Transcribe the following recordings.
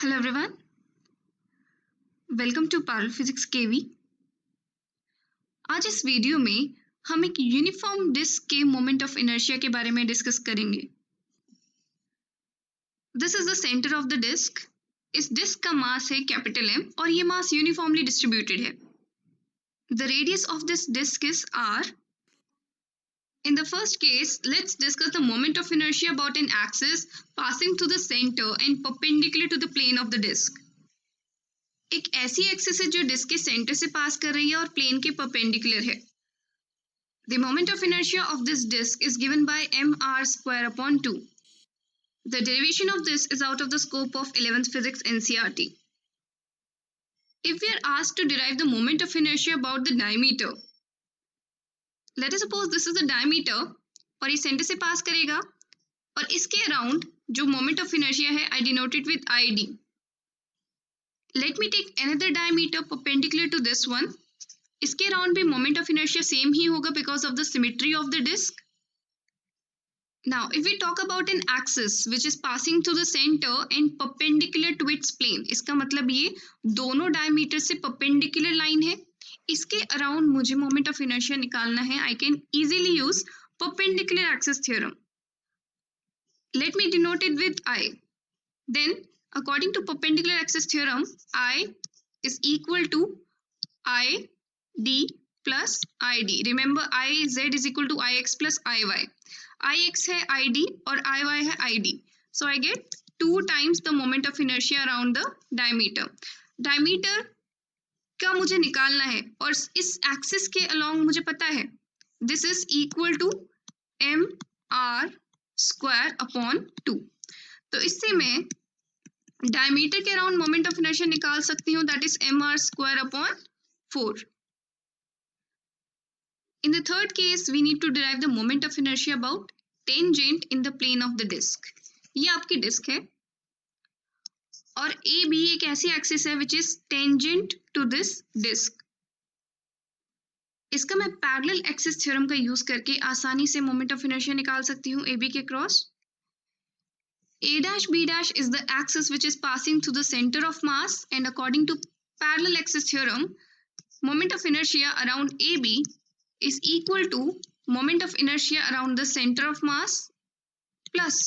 Hello everyone, welcome to parallel physics KV. आज इस video में हम एक यूनिफॉर्म डिस्क के मोमेंट ऑफ इनर्शिया के बारे में डिस्कस करेंगे। This is the centre of the disc. इस डिस्क का मास है कैपिटल एम और ये मास यूनिफॉर्मली डिस्ट्रीब्यूटेड है। The radius of this disc is R. In the first case, let's discuss the moment of inertia about an axis passing through the center and perpendicular to the plane of the disk. एक ऐसी axis है जो disc के centre से पास कर रही है और प्लेन के परपेंडिकुलर है। The moment of inertia of this disk is given by mr square upon 2. The derivation of this is out of the scope of 11th physics NCERT. If we are asked to derive the moment of inertia about the diameter, let us suppose this is the diameter और ये centre से पास करेगा और इसके around जो moment of inertia है I denote it with ID. Let me take another diameter perpendicular to this one. इसके around भी moment of inertia सेम ही होगा because of the symmetry of the disk. Now, if we talk about an axis which is passing through the center and perpendicular to its plane, इसका मतलब ये दोनों diameter से perpendicular line है, इसके around मुझे moment of inertia निकालना है. I can easily use perpendicular axis theorem. Let me denote it with I. Then, according to perpendicular axis theorem, I is equal to I d plus id. Remember, iz is equal to ix plus iy. Ix है id और iy है id. So I get 2 times the moment of inertia around the diameter. Diameter का मुझे निकालना है और इस axis के अलोंग मुझे पता है this is equal to mr square upon 2. तो इससे मैं डायमीटर के अराउंड मोमेंट ऑफ इनर्शिया निकाल सकती हूँ, that is mr square upon 4. In the third case, we need to derive the moment of inertia about tangent in the plane of the disk. ये आपकी disc है और AB एक ऐसी axis है which is tangent to this disk. इसका मैं parallel axis theorem का यूज करके आसानी से मोमेंट ऑफ इनर्शिया निकाल सकती हूँ AB के cross. A dash B dash is the axis which is passing through the center of mass, and according to parallel axis theorem, moment of inertia around AB is equal to moment of inertia around the center of mass plus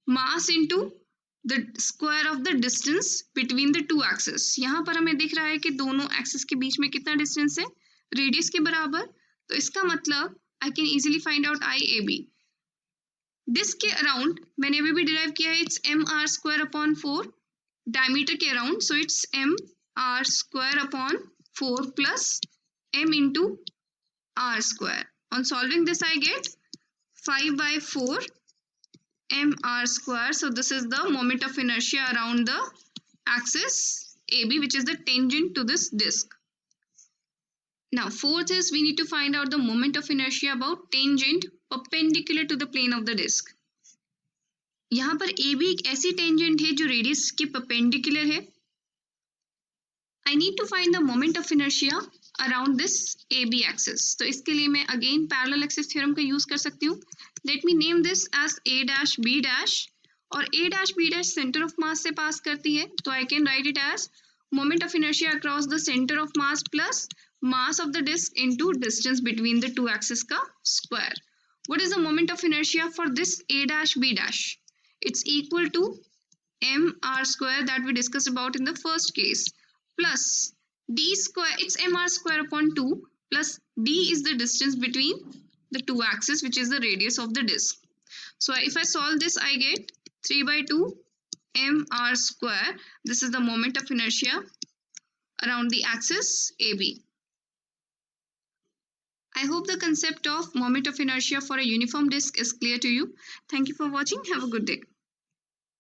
mass into the square of the distance between the two axes. यहाँ पर हमें दिख रहा है कि दोनों axis के बीच में कितना डिस्टेंस है, रेडियस के बराबर. तो इसका मतलब I can easily find out IAB. Disc के अराउंड मैंने अभी भी डिराइव किया है, it's mr square upon 4. Diameter के around, so it's mr square upon 4 plus m into r square. On solving this I get 5/4 mr square. So this is the moment of inertia around the axis AB which is the tangent to this disk. Now fourth is we need to find out the moment of inertia about tangent perpendicular to the plane of the disk. यहाँ पर AB एक ऐसी tangent है जो radius के perpendicular है. I need to find the moment of inertia around this AB axis. तो इसके लिए मैं again parallel axis theorem का यूज कर सकती हूँ. Let me name this as A dash B dash और A dash B dash center of mass से पास करती है, तो I can write it as moment of inertia across the center of mass plus mass of the disk into distance between the two axes का square. What is the moment of inertia for this A dash B dash? It's equal to mr square that we discussed about in the first case plus d square, it's mr square upon 2 plus d is the distance between the two axes which is the radius of the disk. So if I solve this I get 3/2 mr square. This is the moment of inertia around the axis AB. I hope the concept of moment of inertia for a uniform disk is clear to you. Thank you for watching. Have a good day.